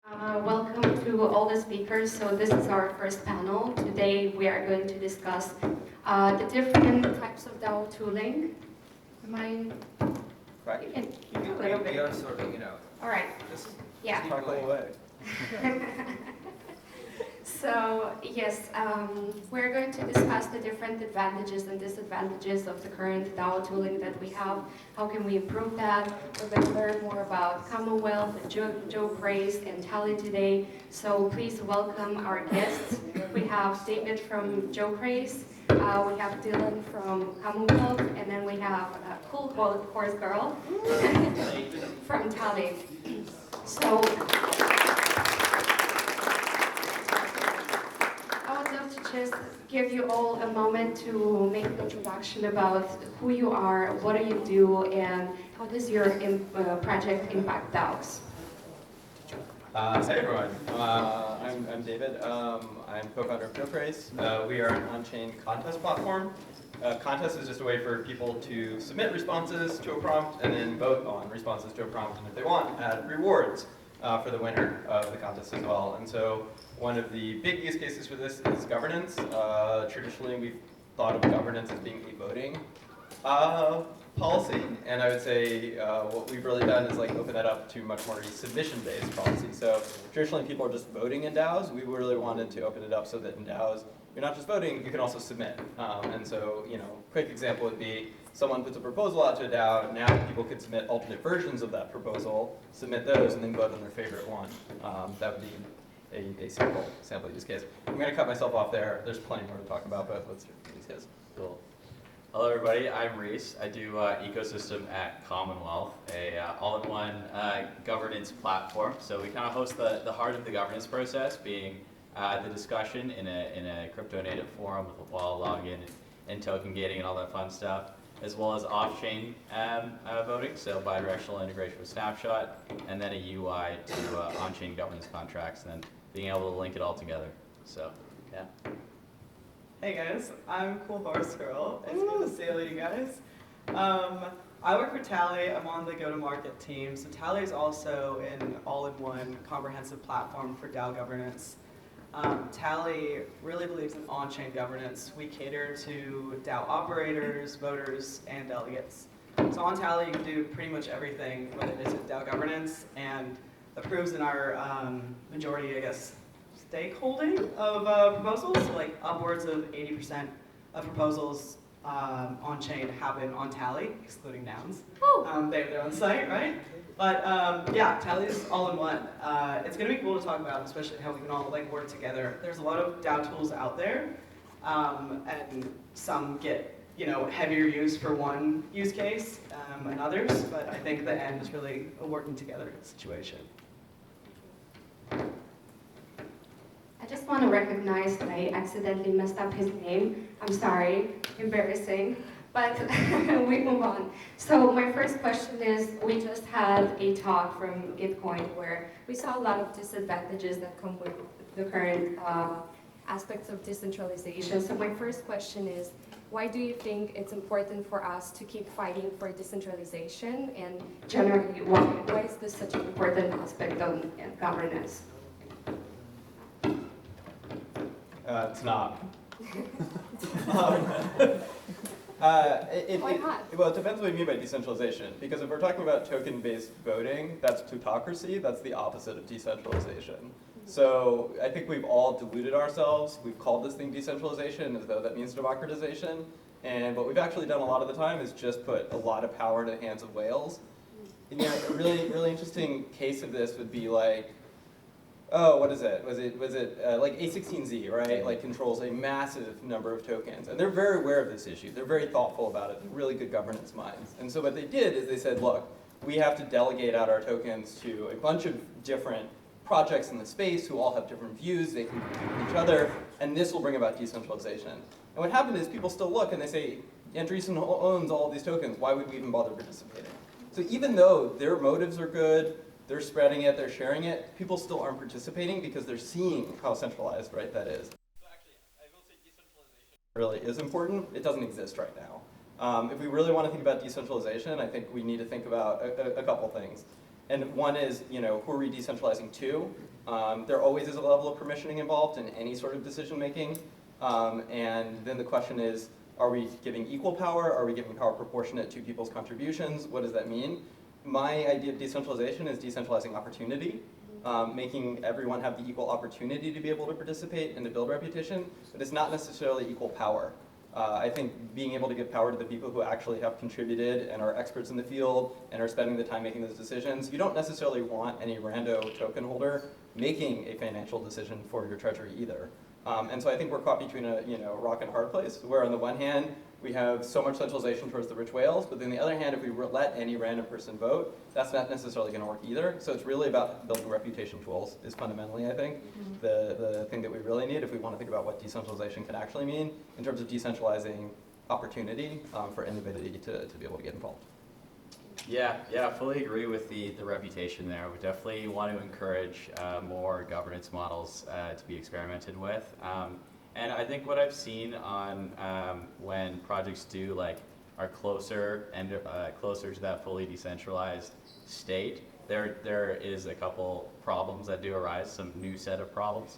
Welcome to all the speakers. So this is our first panel. Today we are going to discuss the different types of DAO tooling. Am I? Right. You can a little bit. We are sort of, All right. just Yeah. talk away. So yes, we're going to discuss the different advantages and disadvantages of the current DAO tooling that we have. How can we improve that? We're going to learn more about Commonwealth, Rhys, and Tally today. So please welcome our guests. We have David from Rhys, we have Dylan from Commonwealth, and then we have Coolhorsegirl from Tally. So I would love to just give you all a moment to make an introduction about who you are, what do you do, and how does your project impact DAOs? Hey everyone, I'm David. I'm co-founder of Rhys. We are an on-chain contest platform. Contest is just a way for people to submit responses to a prompt and then vote on responses to a prompt, and if they want, add rewards for the winner of the contest as well. And so one of the big use cases for this is governance. Traditionally, we've thought of governance as being a voting policy, and I would say what we've really done is like open that up to much more submission-based policy. So traditionally, people are just voting in DAOs. We really wanted to open it up so that in DAOs, you're not just voting, you can also submit. And so, quick example would be someone puts a proposal out to a DAO. Now people could submit alternate versions of that proposal, submit those, and then vote on their favorite one. That would be a sample use case. I'm going to cut myself off there. There's plenty more to talk about, but let's hear from these guys. Cool. Hello everybody, I'm Rhys. I do ecosystem at Commonwealth, a all-in-one governance platform. So we kind of host the heart of the governance process, being the discussion in a crypto native forum with a wallet login and token gating and all that fun stuff, as well as off-chain voting, so bidirectional integration with Snapshot, and then a UI to on-chain governance contracts, and then being able to link it all together. So, yeah. Hey guys, I'm Coolhorsegirl. It's good to see all you guys. I work for Tally. I'm on the go-to-market team. So Tally is also an all-in-one comprehensive platform for DAO governance. Tally really believes in on-chain governance. We cater to DAO operators, voters, and delegates. So on Tally, you can do pretty much everything when it is with DAO governance, and that proves in our majority, I guess, stakeholding of proposals. Like upwards of 80% of proposals on-chain happen on Tally, excluding nouns. They're on site, right? But yeah, Tally's all in one. It's gonna be cool to talk about, especially how we can all like work together. There's a lot of DAO tools out there, and some get heavier use for one use case and others. But I think the end is really a working together situation. I just want to recognize that I accidentally messed up his name. I'm sorry, embarrassing, but we move on. So my first question is, we just had a talk from Gitcoin where we saw a lot of disadvantages that come with the current aspects of decentralization. So my first question is, why do you think it's important for us to keep fighting for decentralization? And generally, why is this such an important aspect of governance? It's not. Why not? Well, it depends what you mean by decentralization. Because if we're talking about token-based voting, that's plutocracy. That's the opposite of decentralization. So I think we've all deluded ourselves. We've called this thing decentralization as though that means democratization. And what we've actually done a lot of the time is just put a lot of power in the hands of whales. And a really interesting case of this would be like, oh, what is it? Was it like A16Z, right? Like controls a massive number of tokens. And they're very aware of this issue. They're very thoughtful about it. They're really good governance minds. And so what they did is they said, look, we have to delegate out our tokens to a bunch of different projects in the space who all have different views. They can compete with each other. And this will bring about decentralization. And what happened is people still look and they say, Andreessen owns all of these tokens. Why would we even bother participating? So even though their motives are good, they're spreading it, they're sharing it, people still aren't participating because they're seeing how centralized, right, that is. So actually, I will say decentralization really is important. It doesn't exist right now. If we really want to think about decentralization, I think we need to think about a couple things. And one is, who are we decentralizing to? There always is a level of permissioning involved in any sort of decision making. And then the question is, are we giving equal power? Are we giving power proportionate to people's contributions? What does that mean? My idea of decentralization is decentralizing opportunity, making everyone have the equal opportunity to be able to participate and to build reputation, but it's not necessarily equal power. I think being able to give power to the people who actually have contributed and are experts in the field and are spending the time making those decisions, you don't necessarily want any rando token holder making a financial decision for your treasury either. And so I think we're caught between a rock and a hard place, where on the one hand, we have so much centralization towards the rich whales, but then on the other hand, if we let any random person vote, that's not necessarily going to work either. So it's really about building reputation tools is fundamentally, I think, the thing that we really need if we want to think about what decentralization can actually mean in terms of decentralizing opportunity for anybody to be able to get involved. Yeah, fully agree with the reputation there. We definitely want to encourage more governance models to be experimented with. And I think what I've seen on when projects are closer to that fully decentralized state, there is a couple problems that do arise, some new set of problems.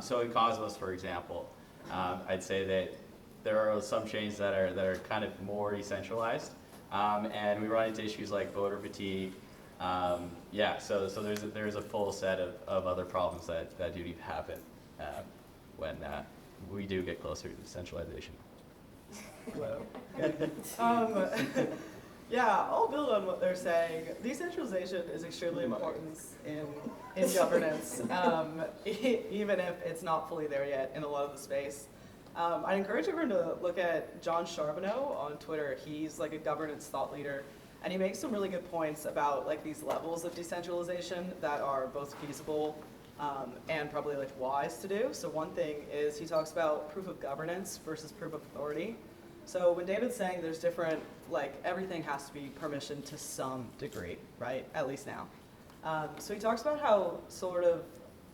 So in Cosmos, for example, I'd say that there are some chains that are kind of more decentralized, and we run into issues like voter fatigue. So there's a full set of other problems that do need to happen when we do get closer to decentralization. Hello. I'll build on what they're saying. Decentralization is extremely important in governance, even if it's not fully there yet in a lot of the space. I'd encourage everyone to look at John Charbonneau on Twitter. He's like a governance thought leader, and he makes some really good points about these levels of decentralization that are both feasible and probably wise to do. So one thing is he talks about proof of governance versus proof of authority. So when David's saying there's different, everything has to be permissioned to some degree, right? At least now. So he talks about how sort of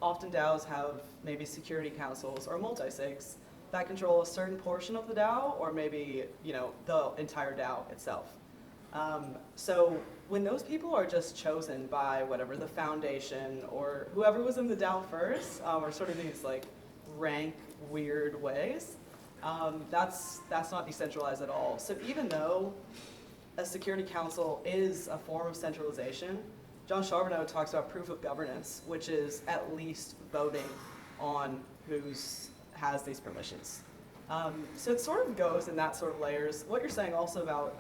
often DAOs have maybe security councils or multi-sigs that control a certain portion of the DAO, or maybe the entire DAO itself. So when those people are just chosen by whatever the foundation or whoever was in the DAO first, or sort of these rank weird ways, that's not decentralized at all. So even though a security council is a form of centralization, John Charbonneau talks about proof of governance, which is at least voting on who's has these permissions. So it sort of goes in that sort of layers. What you're saying also about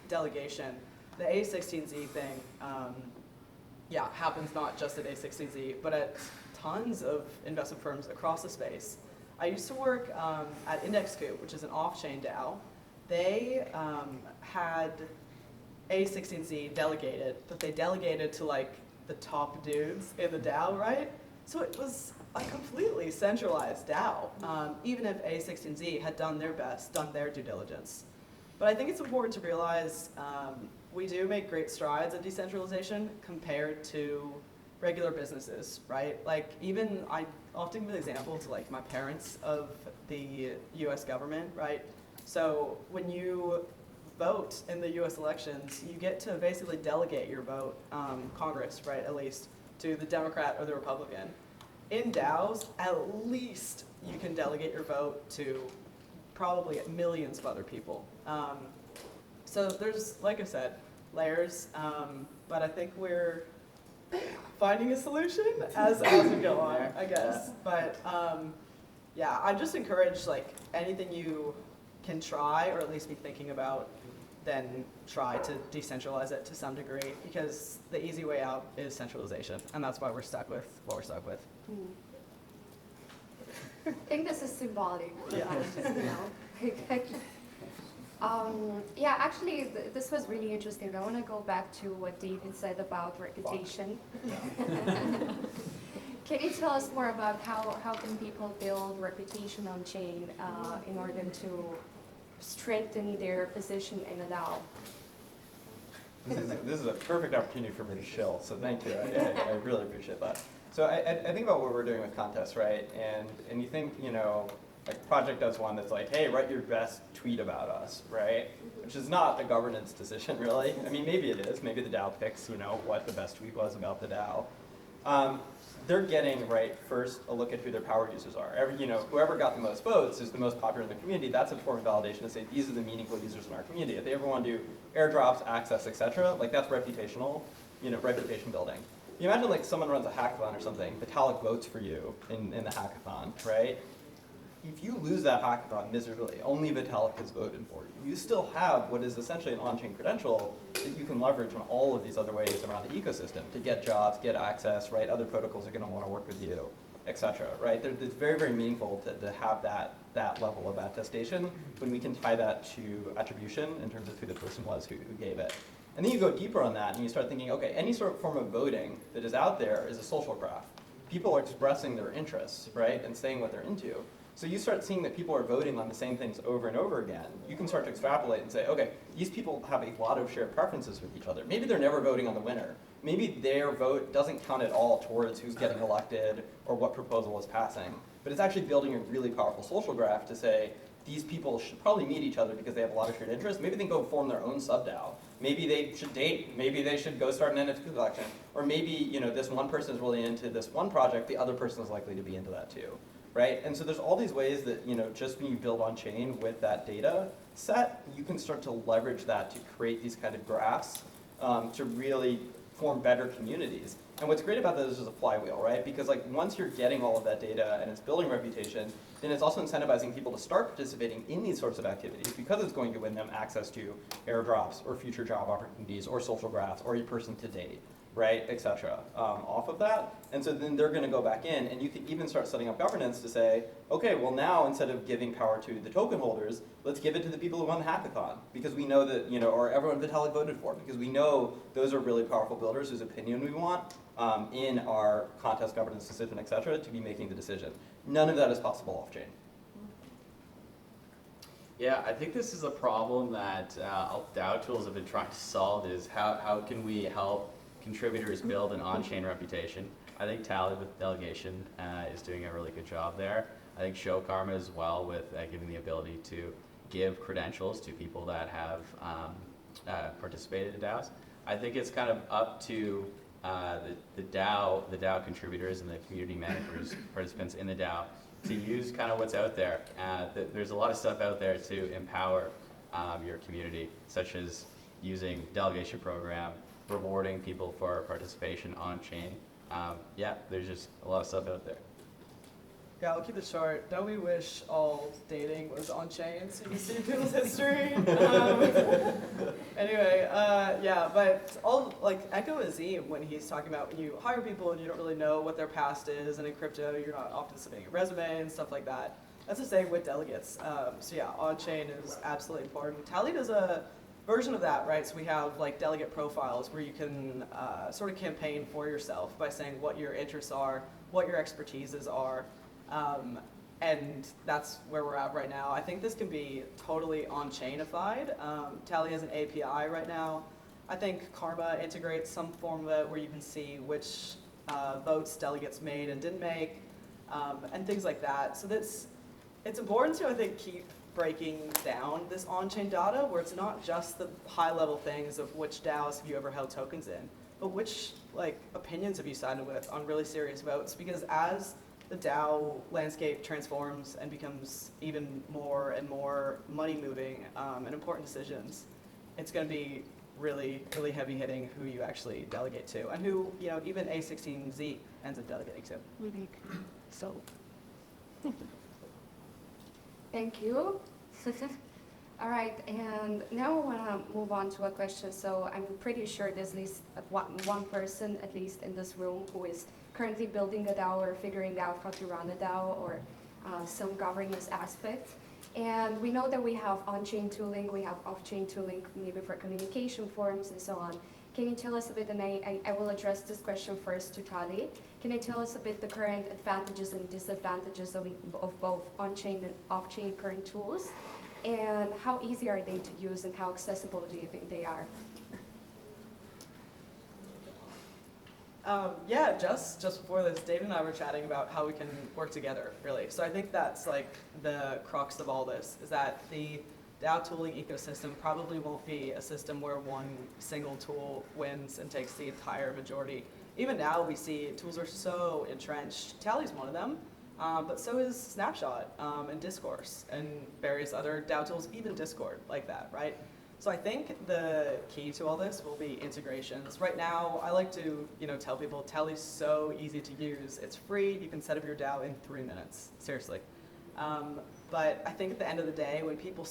delegation, the A16Z thing, happens not just at A16Z, but at tons of investment firms across the space. I used to work at IndexCoop, which is an off-chain DAO. They had A16Z delegated, but they delegated to the top dudes in the DAO, right? So it was a completely centralized DAO, even if A16Z had done their best, done their due diligence. But I think it's important to realize we do make great strides in decentralization compared to regular businesses, right? Even I often give an example to my parents of the US government, right? So when you vote in the US elections, you get to basically delegate your vote, Congress, right, at least, to the Democrat or the Republican. In DAOs, at least you can delegate your vote to probably millions of other people. So there's, like I said, layers, but I think we're finding a solution as we go on, I guess. But I just encourage anything you can try or at least be thinking about, then try to decentralize it to some degree, because the easy way out is centralization, and that's why we're stuck with what we're stuck with. I think this is symbolic. Actually, this was really interesting. I want to go back to what David said about reputation. Can you tell us more about how can people build reputation on chain in order to strengthen their position in a DAO? This is a perfect opportunity for me to chill, so thank you. I really appreciate that. So I think about what we're doing with contests, right? And you think, Like project does one that's like, hey, write your best tweet about us, right? Which is not a governance decision, really. I mean, maybe it is. Maybe the DAO picks, what the best tweet was about the DAO. They're getting, right, first a look at who their power users are. Whoever got the most votes is the most popular in the community. That's a form of validation to say these are the meaningful users in our community. If they ever want to do airdrops, access, etc., like that's reputational, reputation building. You imagine like someone runs a hackathon or something, Vitalik votes for you in the hackathon, right? If you lose that hackathon miserably, only Vitalik has voted for you. You still have what is essentially an on-chain credential that you can leverage in all of these other ways around the ecosystem to get jobs, get access, right? Other protocols are going to want to work with you, etc. Right? It's very, very meaningful to have that level of attestation when we can tie that to attribution in terms of who the person was who gave it. And then you go deeper on that and you start thinking, okay, any sort of form of voting that is out there is a social graph. People are expressing their interests, right, and saying what they're into. So you start seeing that people are voting on the same things over and over again. You can start to extrapolate and say, okay, these people have a lot of shared preferences with each other. Maybe they're never voting on the winner. Maybe their vote doesn't count at all towards who's getting elected or what proposal is passing. But it's actually building a really powerful social graph to say, these people should probably meet each other because they have a lot of shared interests. Maybe they can go form their own sub-DAO. Maybe they should date. Maybe they should go start an NFT collection. Or maybe this one person is really into this one project, the other person is likely to be into that too. Right? And so there's all these ways that, just when you build on chain with that data set, you can start to leverage that to create these kind of graphs to really form better communities. And what's great about this is a flywheel, right? Because like once you're getting all of that data and it's building reputation, then it's also incentivizing people to start participating in these sorts of activities because it's going to win them access to airdrops or future job opportunities or social graphs or a person to date, right, et cetera, off of that. And so then they're going to go back in, and you can even start setting up governance to say, okay, well now instead of giving power to the token holders, let's give it to the people who won the hackathon, because we know that, or everyone Vitalik voted for, because we know those are really powerful builders whose opinion we want in our contest governance decision, et cetera, to be making the decision. None of that is possible off-chain. Yeah, I think this is a problem that DAO tools have been trying to solve is how can we help contributors build an on-chain reputation. I think Tally with delegation is doing a really good job there. I think Show Karma as well with giving the ability to give credentials to people that have participated in DAOs. I think it's kind of up to the DAO contributors and the community managers, participants in the DAO, to use kind of what's out there. There's a lot of stuff out there to empower your community, such as using delegation program, rewarding people for participation on chain. Yeah, there's just a lot of stuff out there. Yeah, I'll keep it short. Don't we wish all dating was on chain so you can see people's history? Anyway, yeah, but all echo Azim when he's talking about when you hire people and you don't really know what their past is, and in crypto you're not often submitting a resume and stuff like that. That's the same with delegates. So yeah, on chain is absolutely important. Tally does a version of that, right? So we have delegate profiles where you can sort of campaign for yourself by saying what your interests are, what your expertises are. And that's where we're at right now. I think this can be totally on-chainified. Tally has an API right now. I think Karma integrates some form of it where you can see which votes delegates made and didn't make, and things like that. So it's important to, I think, keep breaking down this on-chain data where it's not just the high-level things of which DAOs have you ever held tokens in, but which opinions have you sided with on really serious votes. Because as the DAO landscape transforms and becomes even more and more money-moving and important decisions, it's going to be really, really heavy-hitting who you actually delegate to, and who even A16Z ends up delegating to. So. Thank you. All right, and now I want to move on to a question. So I'm pretty sure there's at least one person, at least in this room, who is currently building a DAO or figuring out how to run a DAO or some governance aspect. And we know that we have on-chain tooling, we have off-chain tooling, maybe for communication forums and so on. Can you tell us a bit, and I will address this question first to Tali. Can you tell us a bit the current advantages and disadvantages of both on-chain and off-chain current tools? And how easy are they to use and how accessible do you think they are? Yeah, just before this, David and I were chatting about how we can work together, really. So I think that's like the crux of all this, is that the DAO tooling ecosystem probably won't be a system where one single tool wins and takes the entire majority. Even now we see tools are so entrenched. Tally's one of them, but so is Snapshot and Discourse and various other DAO tools, even Discord like that, right? So I think the key to all this will be integrations. Right now, I like to tell people Tally's so easy to use. It's free. You can set up your DAO in 3 minutes. Seriously. But I think at the end of the day, when people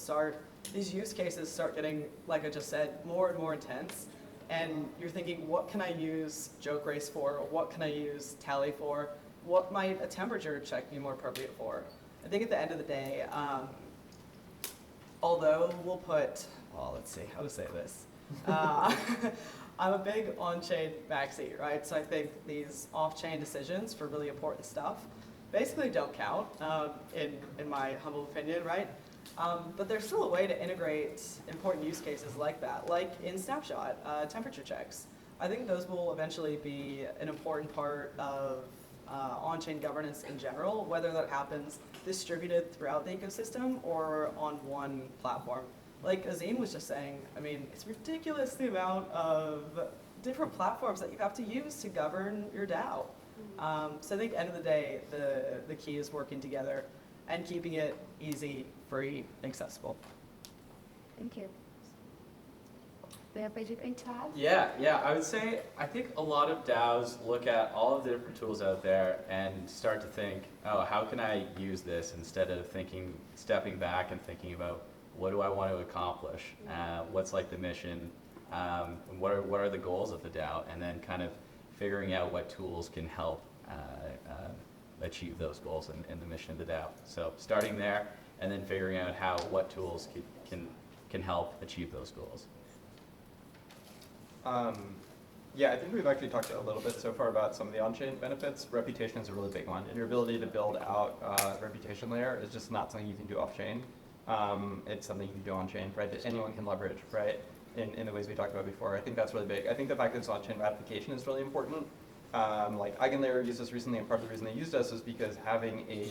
these use cases start getting, like I just said, more and more intense, and you're thinking, what can I use Joke Race for? What can I use Tally for? What might a temperature check be more appropriate for? I think at the end of the day, although we'll put, well, let's see how to say this. I'm a big on-chain maxi, right? So I think these off-chain decisions for really important stuff basically don't count, in my humble opinion, right? But there's still a way to integrate important use cases like that, like in Snapshot, temperature checks. I think those will eventually be an important part of on-chain governance in general, whether that happens distributed throughout the ecosystem or on one platform. Like Azim was just saying, I mean, it's ridiculous the amount of different platforms that you have to use to govern your DAO. So I think at the end of the day, the key is working together and keeping it easy, free, accessible. Thank you. Do you have anything to add? Yeah, I would say, I think a lot of DAOs look at all of the different tools out there and start to think, oh, how can I use this, instead of stepping back and thinking about, what do I want to accomplish? What's like the mission? What are the goals of the DAO? And then kind of figuring out what tools can help achieve those goals and the mission of the DAO. So starting there, and then figuring out what tools can help achieve those goals. Yeah, I think we've actually talked a little bit so far about some of the on-chain benefits. Reputation is a really big one, and your ability to build out a reputation layer is just not something you can do off-chain. It's something you can do on-chain, right, that anyone can leverage, right, in the ways we talked about before. I think that's really big. I think the fact that it's on-chain ratification is really important. Like Eigenlayer used us recently, and part of the reason they used us is because having a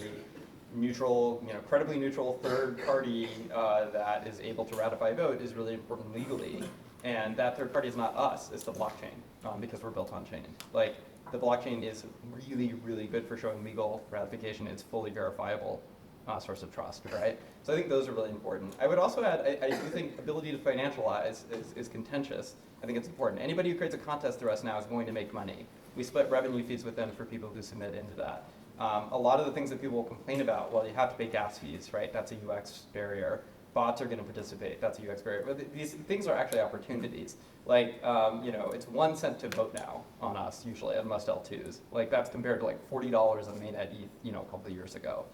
neutral, credibly neutral third party that is able to ratify a vote is really important legally. And that third party is not us, it's the blockchain, because we're built on chain. Like, the blockchain is really, really good for showing legal ratification. It's fully verifiable source of trust, right? So I think those are really important. I would also add, I do think ability to financialize is contentious. I think it's important. Anybody who creates a contest through us now is going to make money. We split revenue fees with them for people who submit into that. A lot of the things that people will complain about, well, you have to pay gas fees, right? That's a UX barrier. Bots are going to participate. That's a UX barrier. But these things are actually opportunities. Like, it's 1 cent to vote now on us, usually, on most L2s. Like, that's compared to like $40 on mainnet ETH, a couple of years ago.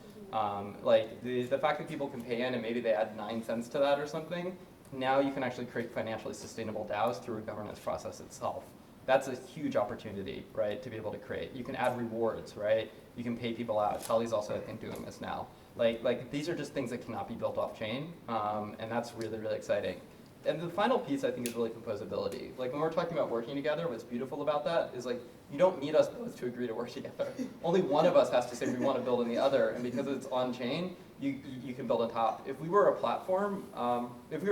Like, the fact that people can pay in and maybe they add 9 cents to that or something, now you can actually create financially sustainable DAOs through a governance process itself. That's a huge opportunity, right, to be able to create. You can add rewards, right? You can pay people out. Tully's also, I think, doing this now. Like these are just things that cannot be built off chain, and that's really, really exciting. And the final piece, I think, is really composability. Like, when we're talking about working together, what's beautiful about that is, like, you don't need us both to agree to work together. Only one of us has to say we want to build on the other, and because it's on chain, you can build on top. If we were a platform, if we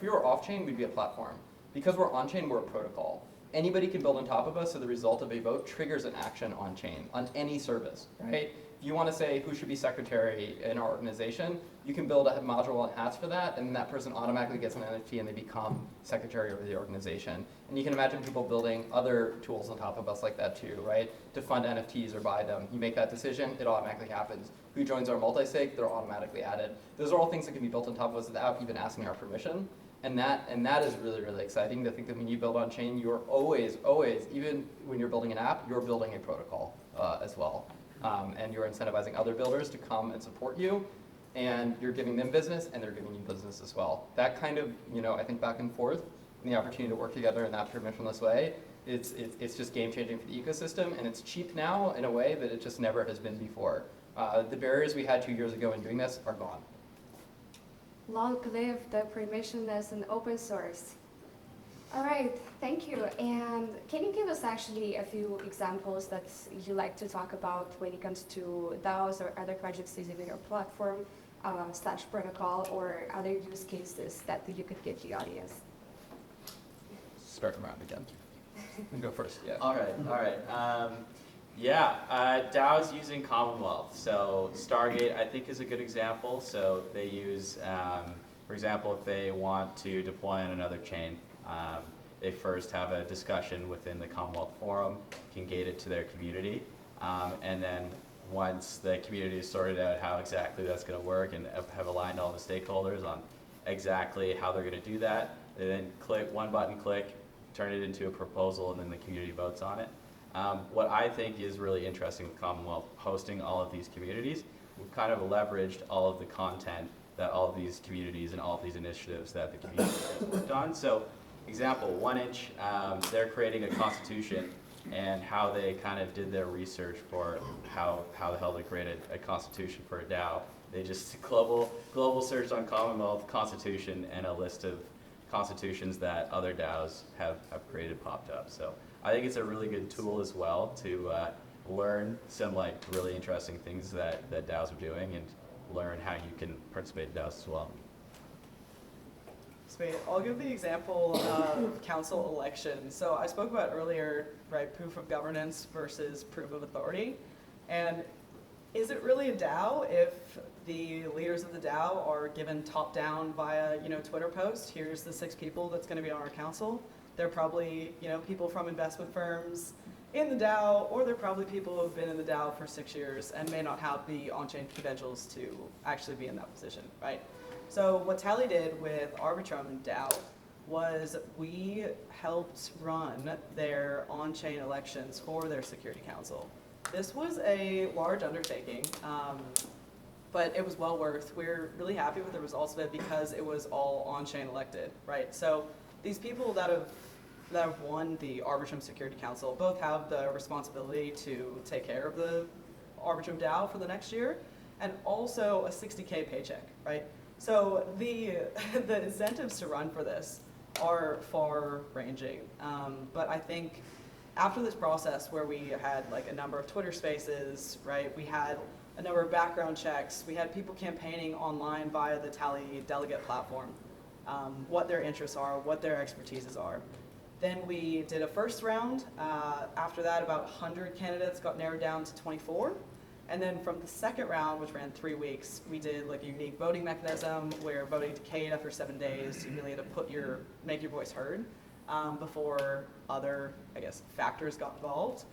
were off chain, we'd be a platform. Because we're on chain, we're a protocol. Anybody can build on top of us, so the result of a vote triggers an action on chain, on any service, right? If you want to say who should be secretary in our organization, you can build a module and hats for that, and that person automatically gets an NFT and they become secretary of the organization. And you can imagine people building other tools on top of us like that too, right? To fund NFTs or buy them. You make that decision, it automatically happens. Who joins our multi-sig, they're automatically added. Those are all things that can be built on top of us without even asking our permission. And that is really, really exciting to think that when you build on chain, you're always, even when you're building an app, you're building a protocol as well. And you're incentivizing other builders to come and support you, and you're giving them business, and they're giving you business as well. That kind of, I think back and forth, and the opportunity to work together in that permissionless way, it's just game changing for the ecosystem, and it's cheap now in a way that it just never has been before. The barriers we had 2 years ago in doing this are gone. Long live the permissionless and open source. All right, thank you. And can you give us actually a few examples that you like to talk about when it comes to DAOs or other projects using your platform, slash protocol, or other use cases that you could give the audience? Start them around again. You go first, yeah. All right. DAOs using Commonwealth. So Stargate, I think, is a good example. So they use, for example, if they want to deploy on another chain, they first have a discussion within the Commonwealth forum, can gate it to their community, and then once the community has sorted out how exactly that's going to work and have aligned all the stakeholders on exactly how they're going to do that, they then click one button, turn it into a proposal, and then the community votes on it. What I think is really interesting with Commonwealth hosting all of these communities, we've kind of leveraged all of the content that all of these communities and all of these initiatives that the community has worked on. So, example, 1inch, they're creating a constitution, and how they kind of did their research for how the hell they created a constitution for a DAO. They just global search on Commonwealth constitution, and a list of constitutions that other DAOs have created popped up. So I think it's a really good tool as well to learn some really interesting things that DAOs are doing, and learn how you can participate in DAOs as well. Sweet. I'll give the example of council elections. So I spoke about earlier, right, proof of governance versus proof of authority. And is it really a DAO if the leaders of the DAO are given top-down via, Twitter post? Here's the 6 people that's going to be on our council. They're probably, people from investment firms in the DAO, or they're probably people who have been in the DAO for 6 years and may not have the on-chain credentials to actually be in that position, right? So what Tally did with Arbitrum and DAO was we helped run their on-chain elections for their security council. This was a large undertaking, but it was well worth. We're really happy with the results of it because it was all on-chain elected, right? So these people that have won the Arbitrum Security Council both have the responsibility to take care of the Arbitrum DAO for the next year, and also a $60K paycheck, right? So the incentives to run for this are far-ranging, but I think after this process where we had a number of Twitter spaces, right, we had a number of background checks, we had people campaigning online via the Tally delegate platform, what their interests are, what their expertises are. Then we did a first round. After that, about 100 candidates got narrowed down to 24. And then from the second round, which ran 3 weeks, we did a unique voting mechanism where voting decayed after 7 days. You really had to make your voice heard before other, factors got involved,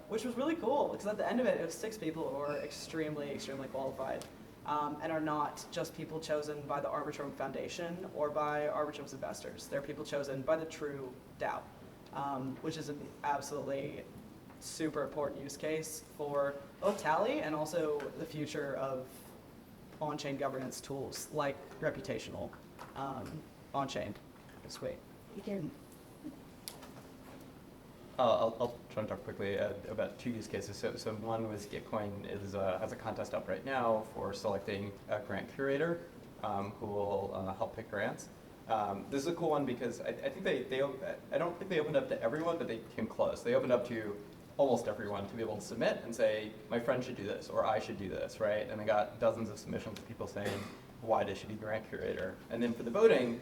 which was really cool because at the end of it, it was 6 people who were extremely, extremely qualified and are not just people chosen by the Arbitrum Foundation or by Arbitrum's investors. They're people chosen by the true DAO, which is an absolutely super important use case for both Tally and also the future of on-chain governance tools like reputational on-chain. Sweet. I'll try to talk quickly about 2 use cases. So one was Gitcoin has a contest up right now for selecting a grant curator who will help pick grants. This is a cool one because I think I don't think they opened up to everyone, but they came close. They opened up to almost everyone to be able to submit and say, my friend should do this, or I should do this, right? And they got dozens of submissions of people saying why they should be grant curator. And then for the voting,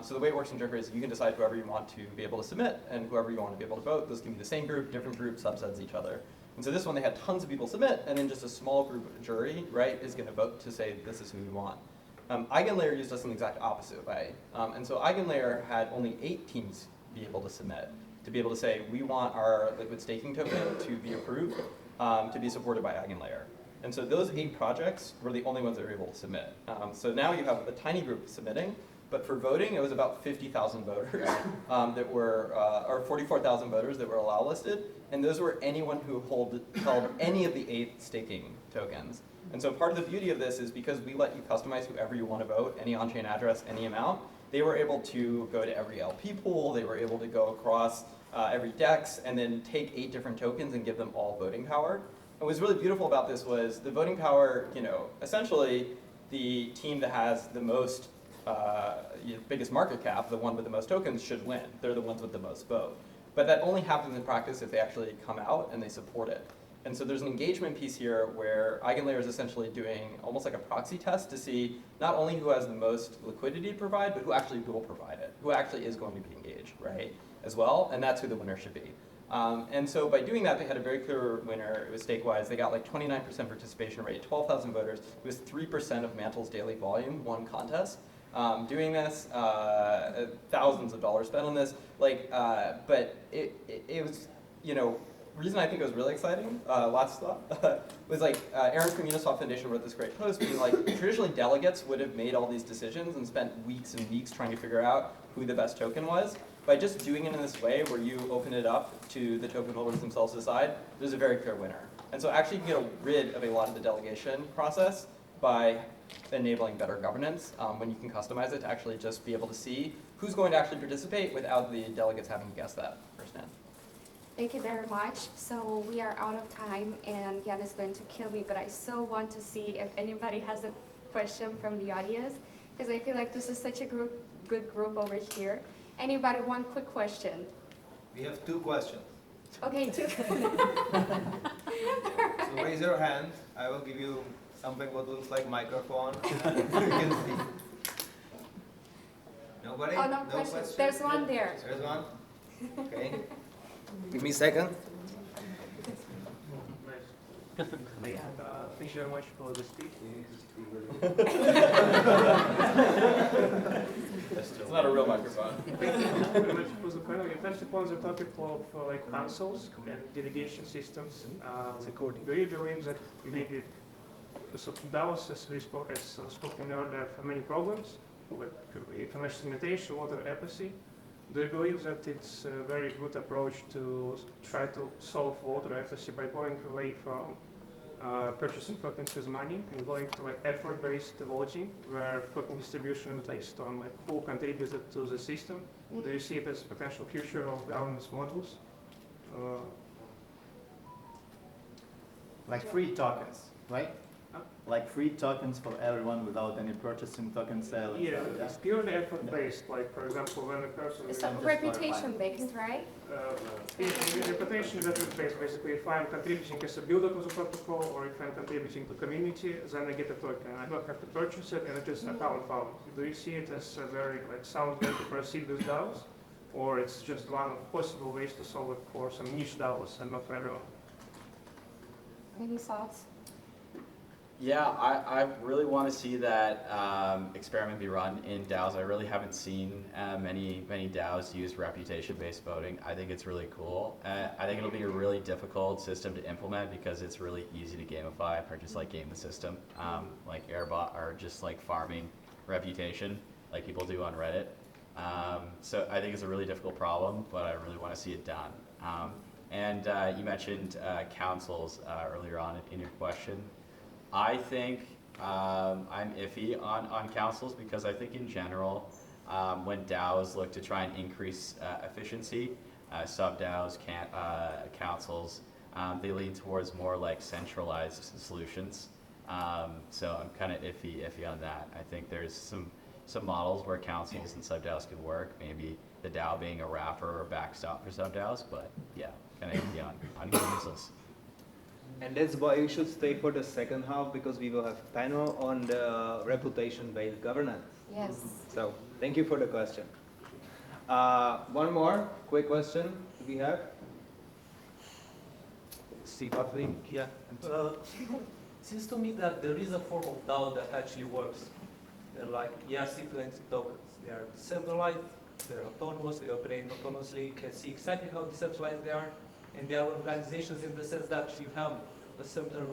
so the way it works in Joker is you can decide whoever you want to be able to submit and whoever you want to be able to vote. Those can be the same group, different group, subsets each other. And so this one, they had tons of people submit, and then just a small group jury, right, is going to vote to say this is who we want. Eigenlayer used us in the exact opposite way. And so Eigenlayer had only 8 teams be able to submit, to be able to say, we want our liquid staking token to be approved, to be supported by Eigenlayer. And so those 8 projects were the only ones that were able to submit. So now you have a tiny group submitting, but for voting, it was about 50,000 voters that were, or 44,000 voters that were allow listed, and those were anyone who held any of the 8 staking tokens. And so part of the beauty of this is because we let you customize whoever you want to vote, any on-chain address, any amount, they were able to go to every LP pool, they were able to go across every DEX, and then take 8 different tokens and give them all voting power. And what's really beautiful about this was the voting power, essentially the team that has the most biggest market cap, the one with the most tokens, should win. They're the ones with the most vote. But that only happens in practice if they actually come out and they support it. And so there's an engagement piece here where EigenLayer is essentially doing almost like a proxy test to see not only who has the most liquidity to provide, but who actually will provide it, who actually is going to be engaged, right, as well, and that's who the winner should be. And so by doing that, they had a very clear winner. It was stake-wise. They got like 29% participation rate, 12,000 voters. It was 3% of Mantle's daily volume, one contest. Doing this, thousands of dollars spent on this. But it was, reason I think it was really exciting, last thought, was like Aaron from Uniswap Foundation wrote this great post being like, traditionally delegates would have made all these decisions and spent weeks and weeks trying to figure out who the best token was. By just doing it in this way, where you open it up to the token holders themselves to decide, there's a very clear winner. And so actually you can get rid of a lot of the delegation process by enabling better governance when you can customize it to actually just be able to see who's going to actually participate without the delegates having to guess that firsthand. Thank you very much. So we are out of time, and Jan is going to kill me, but I still want to see if anybody has a question from the audience, because I feel like this is such a good group over here. Anybody, one quick question? We have 2 questions. Okay, two. So raise your hand. I will give you something what looks like microphone. And you can speak. Nobody? Oh, no questions. There's one there. There's one? Okay. Give me a second. Thank you very much for the speech. It's not a real microphone. Thank you very much for the panel. You touched upon the topic of councils and delegation systems. Do you believe that maybe the sort of DAOs, as we spoken earlier, have many problems with information limitation, water apathy? Do you believe that it's a very good approach to try to solve water apathy by going away from purchasing tokens with money and going to effort-based voting, where token distribution is based on who contributed to the system? Do you see it as a potential future of governance models? Like free tokens, right? Huh? Like free tokens for everyone without any purchasing token sale. Yeah, it's purely effort-based. Like, for example, when a person It's a reputation-based, right? reputation that is based basically if I'm contributing as a builder to the protocol or if I'm contributing to community, then I get a token. I don't have to purchase it and it is account found. Do you see it as a very sound way to proceed with DAOs? Or it's just one of possible ways to solve it for some niche DAOs and not for everyone? Any thoughts? Yeah, I really want to see that experiment be run in DAOs. I really haven't seen many DAOs use reputation-based voting. I think it's really cool. I think it'll be a really difficult system to implement because it's really easy to gamify or just game the system, like Airbot or just farming reputation like people do on Reddit. So I think it's a really difficult problem, but I really want to see it done. And you mentioned councils earlier on in your question. I think I'm iffy on councils because I think in general, when DAOs look to try and increase efficiency, sub-DAOs, councils, they lean towards more centralized solutions. So I'm kind of iffy on that. I think there's some models where councils and sub-DAOs could work, maybe the DAO being a wrapper or backstop for sub-DAOs, but yeah, kind of iffy on councils. And that's why you should stay for the second half, because we will have a panel on the reputation-based governance. Yes. So thank you for the question. One more quick question do we have? Steve, I think, yeah. Seems to me that there is a form of DAO that actually works. They're like ERC20 tokens. They are decentralized, they're autonomous, they operate autonomously, you can see exactly how decentralized they are, and they are organizations in the sense that you have a similar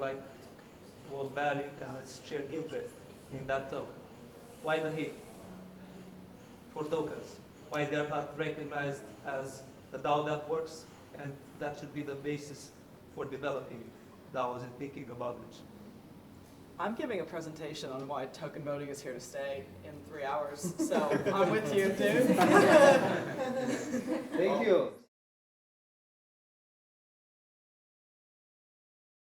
world value and a shared interest in that token. Why the hate for tokens? Why they are not recognized as a DAO that works, and that should be the basis for developing DAOs and thinking about it. I'm giving a presentation on why token voting is here to stay in 3 hours, so I'm with you, dude. Thank you.